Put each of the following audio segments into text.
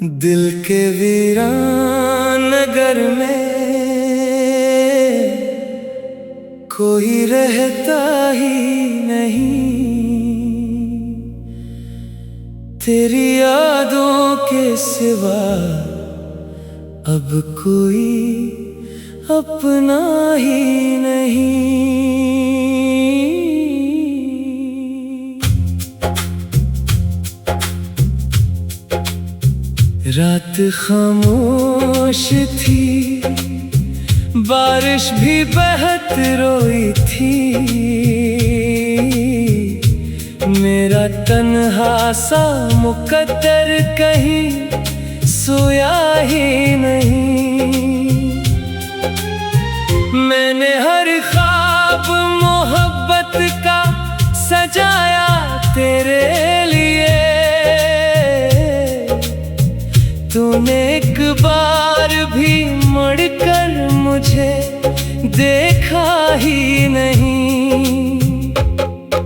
दिल के वीरान नगर में कोई रहता ही नहीं। तेरी यादों के सिवा अब कोई अपना ही नहीं। रात खामोश थी, बारिश भी बहत रोई थी। मेरा तन्हा सा मुकद्दर कहीं सोया ही नहीं। मैंने हर ख्वाब मोहब्बत का सजाया तेरे लिए। तूने एक बार भी मुड़कर मुझे देखा ही नहीं।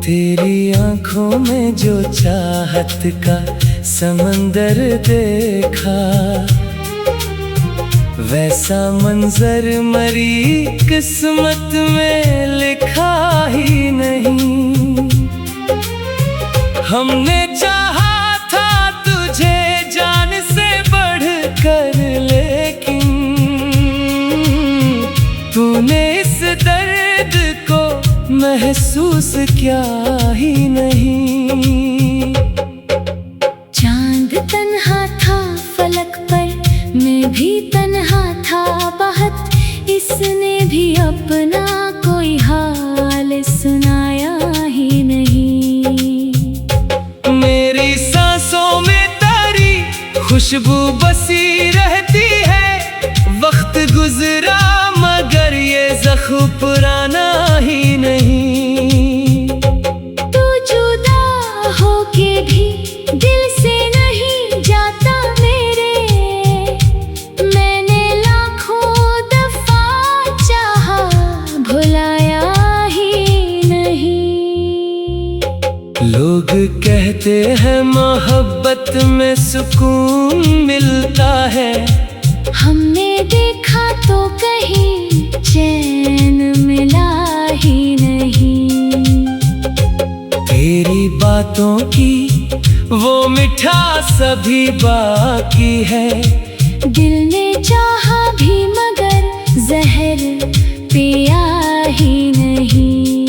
तेरी आंखों में जो चाहत का समंदर देखा, वैसा मंजर मरी किस्मत में लिखा ही नहीं। हमने चाहा था तुझे जान से बढ़कर, लेकिन तूने इस दर्द को महसूस किया ही नहीं। चांद तन्हा था फलक पर, मैं भी तन्हा था बहुत। इसने भी अपना कोई हाल सुनाया ही नहीं। मेरी सांसों में तेरी खुशबू बसी रहती है। वक्त गुजरा मगर ये ज़ख्म पुराना ही नहीं। तू जुदा होके भी दिल से नहीं जाता मेरे। मैंने लाखों दफा चाहा, भुलाया ही नहीं। लोग कहते हैं मोहब्बत में सुकून मिलता है। हमने देखा तो कहीं चैन मिला ही नहीं। तेरी बातों की वो मिठास अभी बाकी है। दिल ने चाहा भी मगर जहर पिया ही नहीं।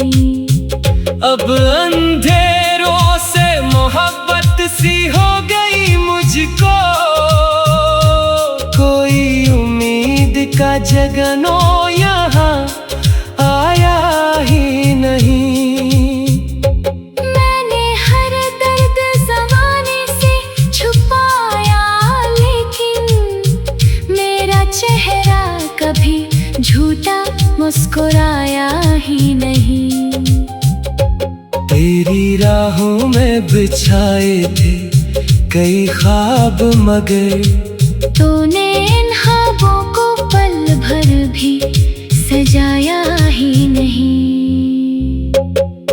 अब अंधेरों से मोहब्बत सी हो गई मुझको। कोई उम्मीद का जगनो यहाँ आया ही नहीं। मैंने हर दर्द ज़माने से छुपाया, लेकिन मेरा चेहरा कभी झूठा मुस्कुराया ही नहीं। तेरी राहों में बिछाए थे कई ख्वाब, मगर तूने इन ख्वाबों को पल भर भी सजाया ही नहीं।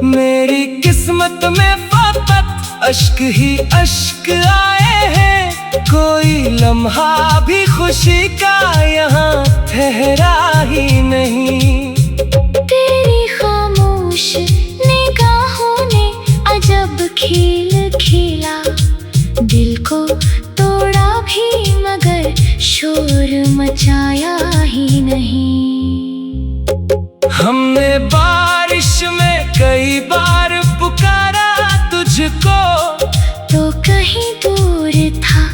मेरी किस्मत में फकत अश्क ही अश्क आए हैं। कोई लम्हा भी खुशी का यहाँ ठहरा ही नहीं। तेरी खामोश निगाहों ने अजब खेल खेला। दिल को तोड़ा भी मगर शोर मचाया ही नहीं। हमने बारिश में कई बार पुकारा तुझको, तो कहीं दूर था,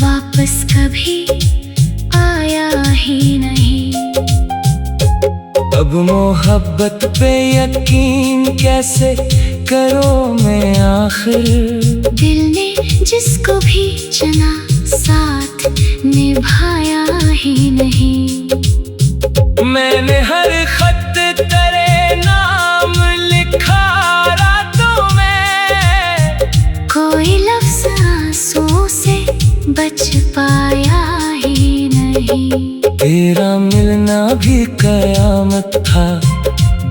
वापस कभी आया ही नहीं। अब मोहब्बत पे यकीन कैसे करो मैं आखिर। दिल ने जिसको भी चुना साथ निभाया ही नहीं। मैंने हर खत तेरे नाम लिखा रातों में। कोई लफ्ज़ आंसुओं से बच पाया ही नहीं। तेरा मिलना भी कयामत था,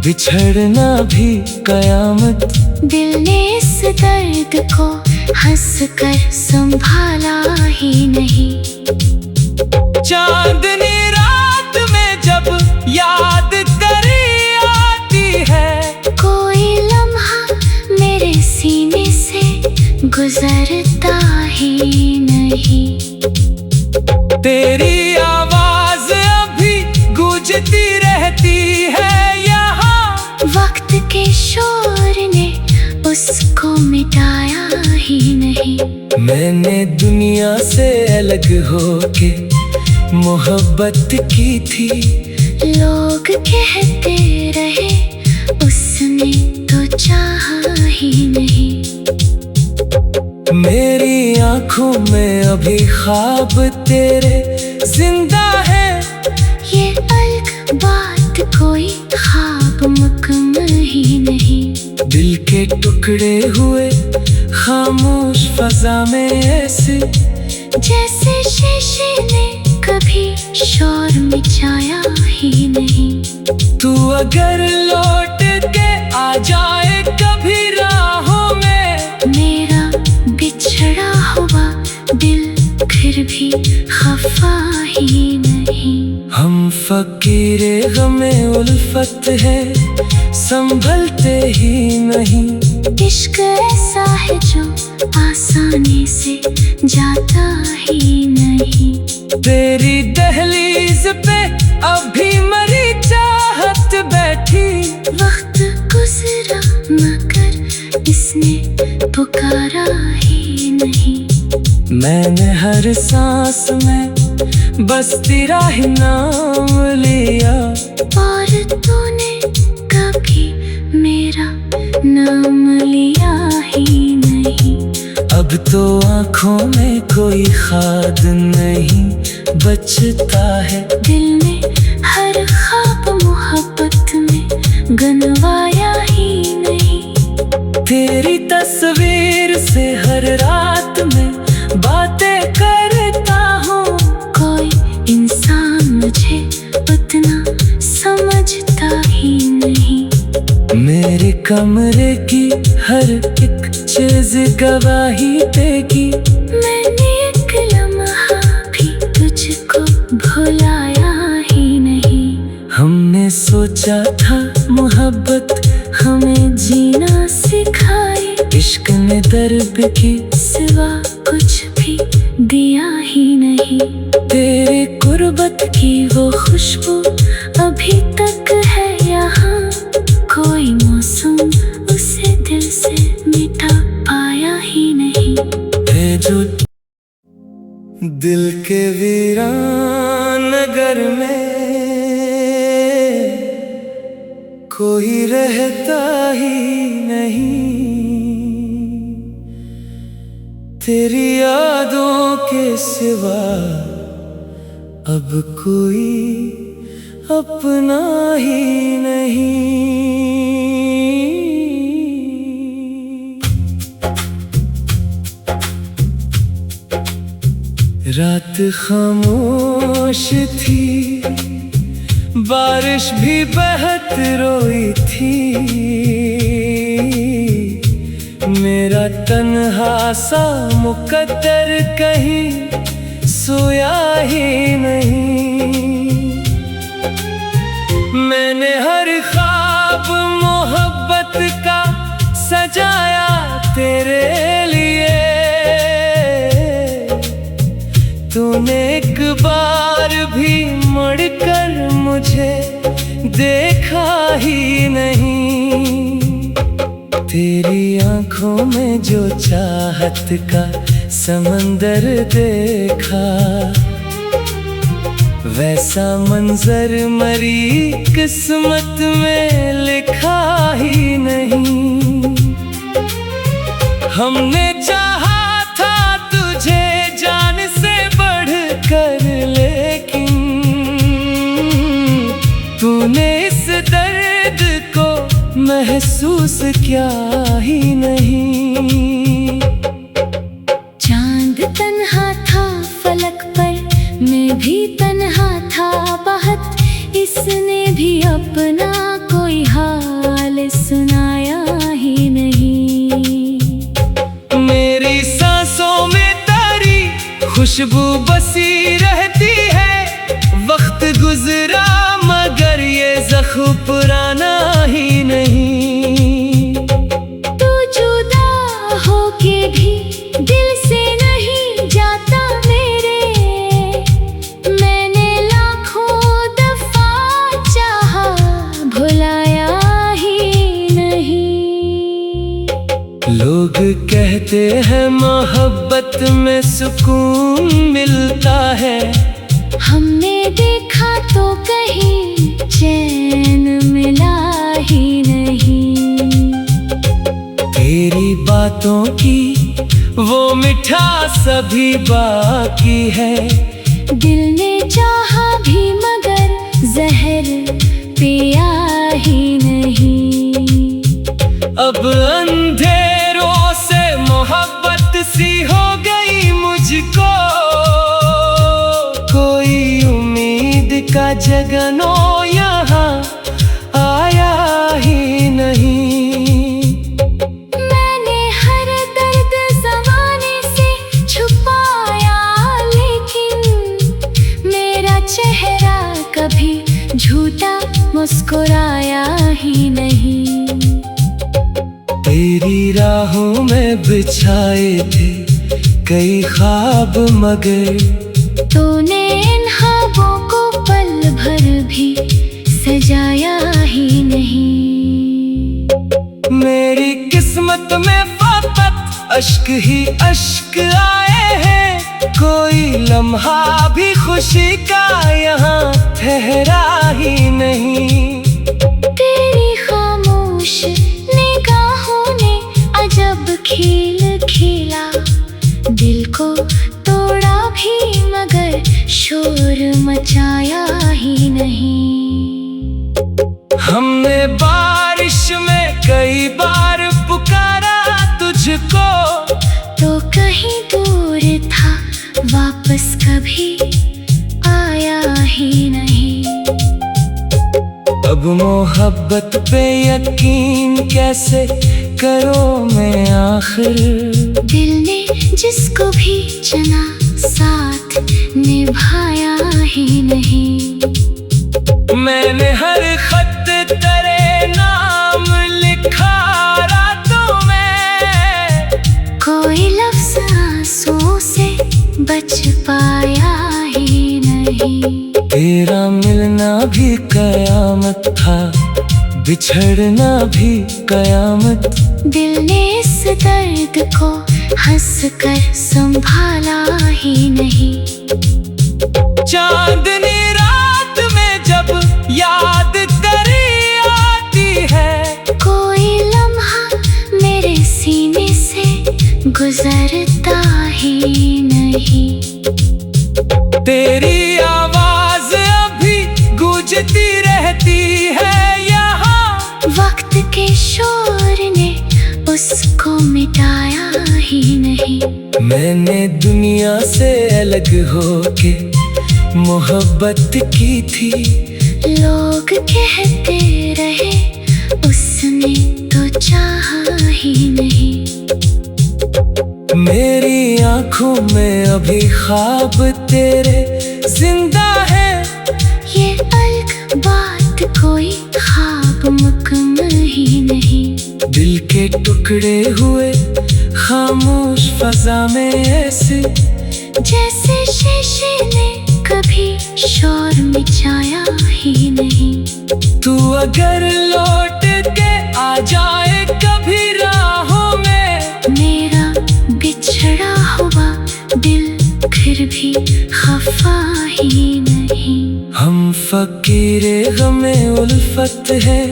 बिछड़ना भी कयामत। दिल ने इस दर्द को हंसकर संभाला ही नहीं। चांदनी रात में जब याद करी आती है, कोई लम्हा मेरे सीने से गुजरता ही नहीं। तेरी आवाज अभी गूंजती रहती है यहाँ, वक्त के शोर ने उसको मिटाया ही नहीं। मैंने दुनिया से अलग होके मोहब्बत की थी, लोग कहते रहे उसने तो चाहा ही नहीं। मेरी आंखों में अभी ख्वाब तेरे जिंदा है, ये अलग बात कोई ख्वाब मुकम्मल ही नहीं। दिल के टुकड़े हुए खामोश फजा में ऐसे, जैसे शीशे ने कभी शोर मचाया ही नहीं। तू अगर लौट के आ जाए कभी राहों में, मेरा बिछड़ा हुआ दिल फिर भी खफा ही नहीं। हम फकीरे गमे उल्फत है, संभलते ही नहीं। इश्क ऐसा है जो आसानी से जाता ही नहीं। तेरी दहलीज पे अभी मरी चाहत बैठी, वक्त गुजरा मगर इसने पुकारा ही नहीं। मैंने हर सांस में बस तेरा ही नाम लिया, और तूने कभी मेरा नाम लिया ही नहीं। अब तो आँखों में कोई खाद नहीं बचता है, दिल में हर ख्वाब मोहब्बत में गनवाया ही नहीं। तेरी तस्वीर से हर रात में बातें करता हूँ, कोई इंसान मुझे उतना समझता ही नहीं। मेरे कमरे की हर एक चीज गवाही देगी, मैंने एक लम्हा भी तुझको भुलाया ही नहीं। हमने सोचा था मोहब्बत हमें जीना सिखाए, इश्क ने दर्द की सिवा कुछ भी दिया ही नहीं। तेरे कुर्बत की वो खुशबू अभी तक है यहाँ, कोई मौसम उसे दिल से मिटा पाया ही नहीं। है जो दिल के वीरान नगर में कोई रहता ही नहीं, तेरी यादों के सिवा अब कोई अपना ही नहीं। रात खामोश थी, बारिश भी बहत रोई थी, मेरा तन्हा सा मुकद्दर कहीं सोया ही नहीं। मैंने हर ख्वाब मोहब्बत का सजाया तेरे लिए, तूने एक बार भी मुड़कर मुझे देखा ही नहीं। तेरी आंखों में जो चाहत का समंदर देखा, वैसा मंजर मरी किस्मत में लिखा ही नहीं। हमने चाहा था तुझे जान से बढ़कर, लेकिन तूने इस दर्द को महसूस किया ही नहीं। चांद तन्हा था फलक पर, मैं भी तन्हा था बहुत, इसने भी अपना कोई हाल सुनाया ही नहीं। मेरी खुशबू बसी रहती है। वक्त गुजरा मगर ये जख्म पुराना ही नहीं। तू जुदा होके भी दिल से नहीं जाता मेरे। मैंने लाखों दफा चाहा, भुलाया ही नहीं। लोग कहते हैं मोहब्बत में सुकून मिलता है। हमने देखा तो कहीं चैन मिला ही नहीं। तेरी बातों की वो मिठास अभी बाकी है। दिल ने चाहा भी मगर जहर पिया ही नहीं। अब अंधेरों से मोहब्बत सी हो गई मुझको। कोई उम्मीद का जगनो यहाँ आया ही नहीं। मैंने हर दर्द ज़माने से छुपाया, लेकिन मेरा चेहरा कभी झूठा मुस्कुराया ही नहीं। तेरी राहों में बिछाए थे कई ख्वाब मगर तूने इन ख्वाबों को पल भर भी सजाया ही नहीं। मेरी किस्मत में फकत अश्क ही अश्क आए हैं। कोई लम्हा भी खुशी का यहाँ ठहरा ही नहीं। तेरी खामोश निगाहों ने अजब खेल खेला। दिल को तोड़ा भी मगर शोर मचाया ही नहीं। हमने बारिश में कई बार पुकारा तुझको। तो कहीं दूर था, वापस कभी आया ही नहीं। अब मोहब्बत पे यकीन कैसे करो मैं आखिर। दिल ने जिसको भी चुना साथ निभाया ही नहीं। मैंने हर खत तेरे नाम लिखा रातों में। कोई लफ्ज़ आंसुओं से बच पाया ही नहीं। तेरा मिलना भी कयामत था, बिछड़ना भी कयामत। दिल ने इस दर्द को हंस कर संभाला ही नहीं। चांदनी रात में जब याद तेरी आती है। कोई लम्हा मेरे सीने से गुजरता ही नहीं। तेरी आवाज अभी गूंजती रहती है यहाँ। वक्त के शोर ने उसको मिटाया ही नहीं। मैंने दुनिया से अलग होके मोहब्बत की थी। लोग कहते रहे उसने तो चाहा ही नहीं। मेरी आंखों में अभी ख्वाब तेरे जिंदा है। ये अलग बात, कोई ख्वाब मुकम्मल ही नहीं। दिल के टुकड़े हुए खामोश फजा में ऐसे जैसे शीशे ने कभी शोर मचाया ही नहीं। तू अगर लौट के आ जाए कभी राहों में। मेरा बिछड़ा हुआ दिल फिर भी खफा ही नहीं। हम फकीरे गमे उल्फत है,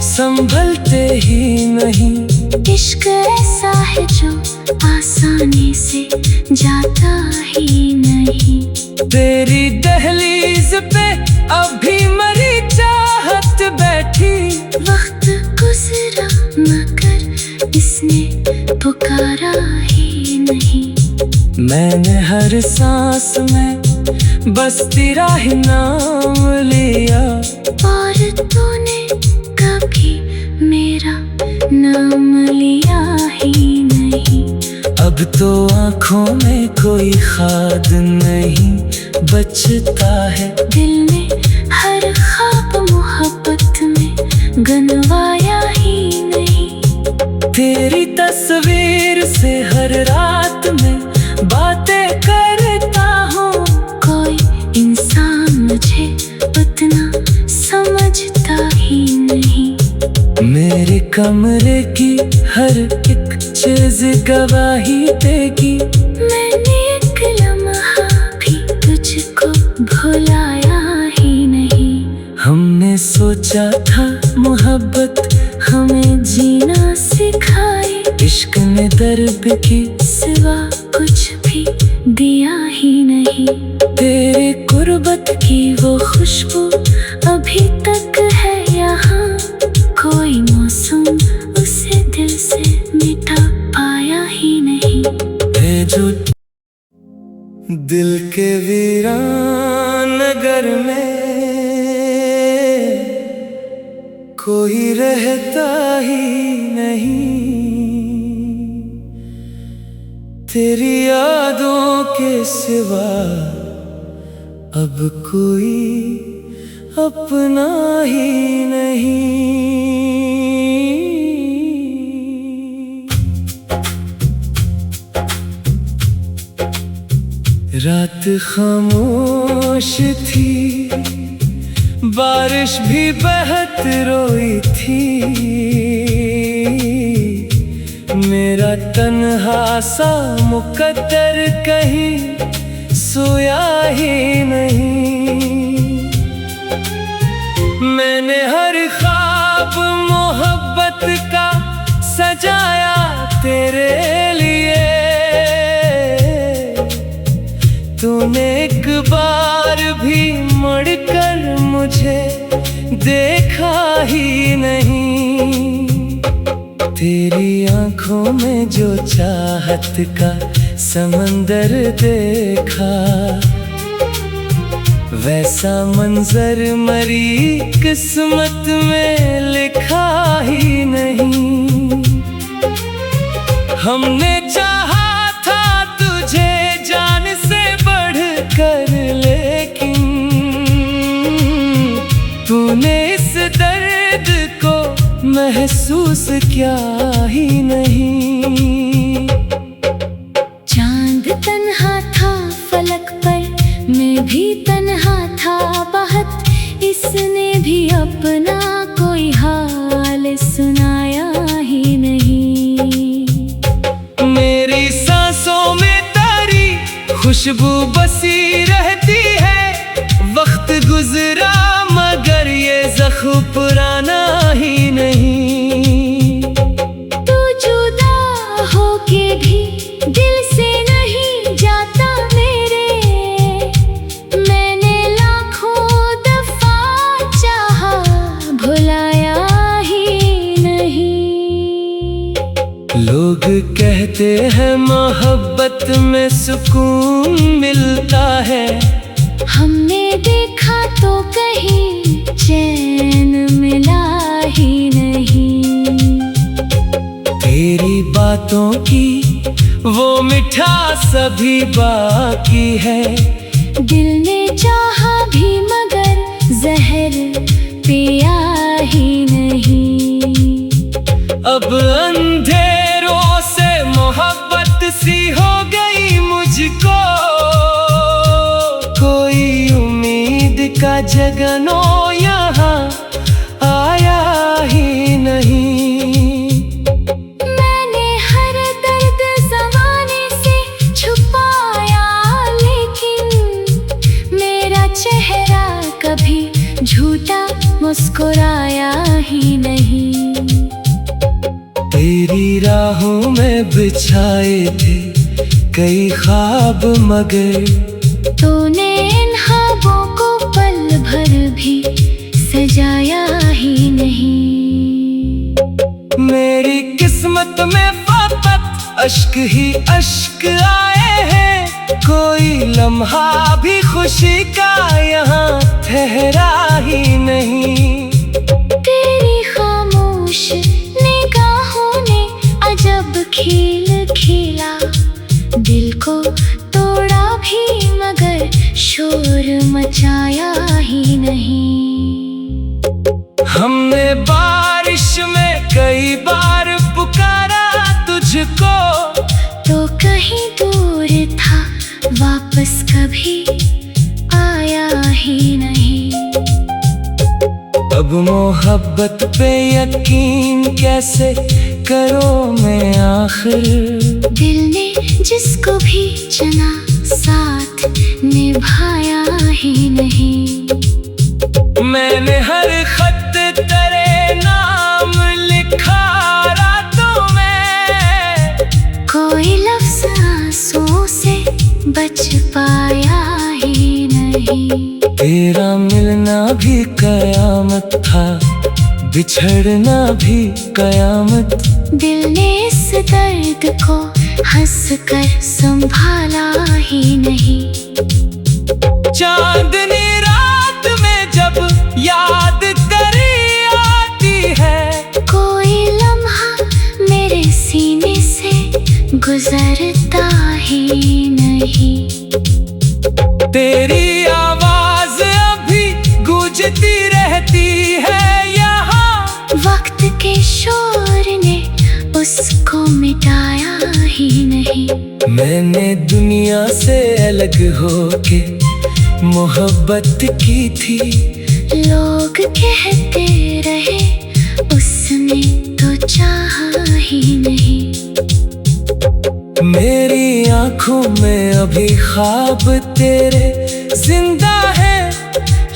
संभलते ही नहीं। इश्क ऐसा है जो आसानी से जाता ही नहीं। तेरी दहलीज पे अभी मरी चाहत बैठी। वक्त गुजरा मगर इसने पुकारा ही नहीं। मैंने हर सांस में बस तेरा ही नाम लिया। और तूने कभी मेरा नाम लिया ही नहीं। अब तो आँखों में कोई खाद नहीं बचता है। दिल ने हर ख्वाब मोहब्बत में गनवाया ही नहीं। तेरी तस्वीर से हर रात में बातें करता हूँ। कोई इंसान मुझे उतना समझता ही नहीं। मेरे कमरे की हर एक चीज गवाही देगी। मैंने एक लम्हा भी तुझको भुलाया ही नहीं। हमने सोचा था मोहब्बत हमें जीना सिखाए। इश्क ने दर्द की सिवा कुछ भी दिया ही नहीं। तेरे गुर्बत की वो खुशबू अभी तक है यहाँ। कोई मौसम उसे दिल से मिटा पाया ही नहीं। है जो दिल के वीरान नगर में कोई रहता ही नहीं। तेरी यादों के सिवा अब कोई अपना ही नहीं। रात खामोश थी, बारिश भी बहत रोई थी। मेरा तन्हा सा मुकद्दर कहीं सोया ही नहीं। मैंने हर ख्वाब मोहब्बत का सजाया तेरे लिए। तूने एक बार भी मुड़कर मुझे देखा ही नहीं। तेरी आंखों में जो चाहत का समंदर देखा, वैसा मंजर मरी किस्मत में लिखा ही नहीं। हमने चाहा था तुझे जान से बढ़कर, लेकिन तूने इस दर्द को महसूस किया ही नहीं। चांद तन्हा था फलक पर, मैं भी तन्हा था बहुत। इसने भी अपना कोई हाल सुनाया ही नहीं। मेरी सांसों में तेरी खुशबू बसी रहती है। वक्त गुजरा मगर ये जख्म पुराना ही नहीं। तू जुदा होके भी दिल से नहीं जाता मेरे। मैंने लाखों दफा चाहा, भुलाया ही नहीं। लोग कहते हैं मोहब्बत में सुकून मिलता है। हमने देखा तो कहीं चैन मिला ही नहीं। तेरी बातों की वो मिठास अभी बाकी है। दिल ने चाहा भी मगर जहर पिया ही नहीं। अब अंधेरों से मोहब्बत सी हो गई मुझको। कोई उम्मीद का जगनो यहाँ आया ही नहीं। मैंने हर दर्द ज़माने से छुपाया, लेकिन मेरा चेहरा कभी झूठा मुस्कुराया ही नहीं। तेरी राहों में बिछाए थे कई ख्वाब मगर तूने इन ख्वाबों को पल भर भी सजाया ही नहीं। मेरी किस्मत में फकत अश्क ही अश्क आए हैं। कोई लम्हा भी खुशी का यहाँ ठहरा ही नहीं। तेरी खामोश निगाहों ने अजब खिल खिला, दिल को तोड़ा भी मगर शोर मचाया ही नहीं। हमने बारिश में कई बार पुकारा तुझको, तो कहीं दूर था वापस कभी आया ही नहीं। अब मोहब्बत पे यकीन कैसे करो मैं आखिर, दिल ने जिसको भी चुना साथ निभाया ही नहीं। मैंने हर खत तेरे नाम लिखा रातों में, कोई लफ्ज़ आंसुओं से बच पाया ही नहीं। तेरा मिलना भी कयामत था, बिछड़ना भी कयामत। दिल ने इस दर्द को हंस कर संभाला ही नहीं। चांदनी रात में जब याद तेरी आती है, कोई लम्हा मेरे सीने से गुजरता ही नहीं। तेरी आवाज अभी गूंजती रहती है यहाँ, वक्त के शोर ने उसको मिटाया ही नहीं। मैंने दुनिया से अलग होके मोहब्बत की थी, लोग कहते रहे उसने तो चाहा ही नहीं। मेरी आंखों में अभी ख्वाब तेरे जिंदा है,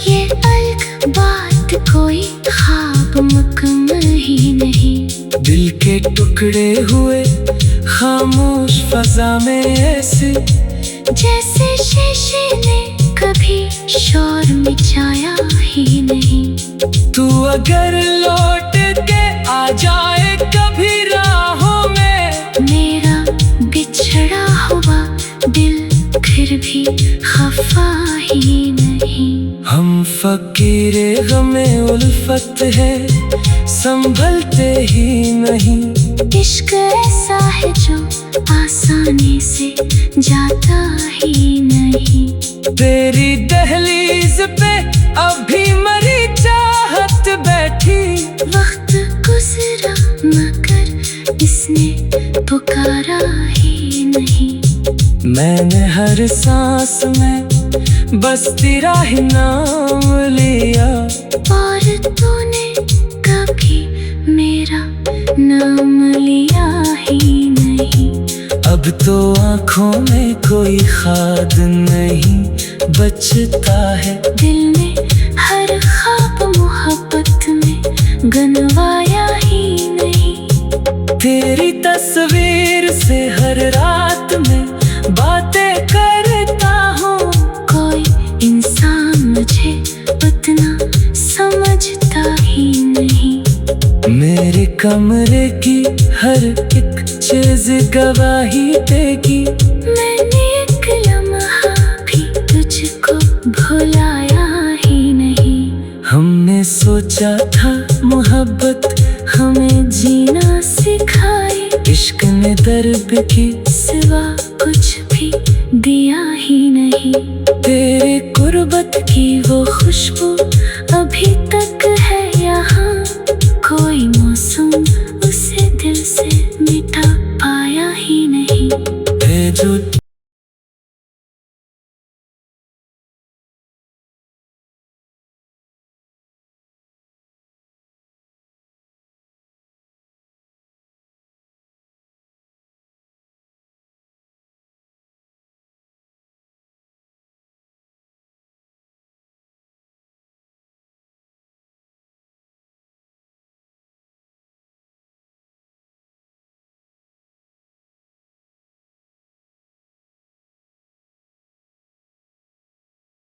ये अलग बात कोई ख्वाब मुकम्मल ही नहीं। दिल के टुकड़े हुए खामोश फजा में ऐसे, जैसे शीशे ने कभी शोर मचाया ही नहीं। तू अगर लौट के आ जाए कभी राहों में, मेरा बिछड़ा हुआ दिल फिर भी खफा ही नहीं। हम फकीरे गमे उल्फत है, संभलते ही नहीं। इश्क ऐसा है जो आसानी से जाता ही नहीं। तेरी दहलीज पे अभी मरी चाहत बैठी, वक्त गुजरा मगर इसने पुकारा ही नहीं। मैंने हर सांस में बस तेरा ही नाम लिया, और तूने कभी मेरा नाम लिया ही नहीं। अब तो आँखों में कोई खाद नहीं बचता है, दिल ने हर ख्वाब मोहब्बत में गनवाया ही नहीं। तेरी तस्वीर से हर रात में बातें करता हूँ, कोई इंसान मुझे उतना समझता ही नहीं। मेरे कमरे की हर एक चीज गवाही देगी, मैंने एक लम्हा भी तुझको भुलाया ही नहीं। हमने सोचा था मोहब्बत हमें जीना सिखाए, इश्क ने दर्द की सिवा कुछ भी दिया ही नहीं। तेरे कुर्बत की वो खुशबू अभी तक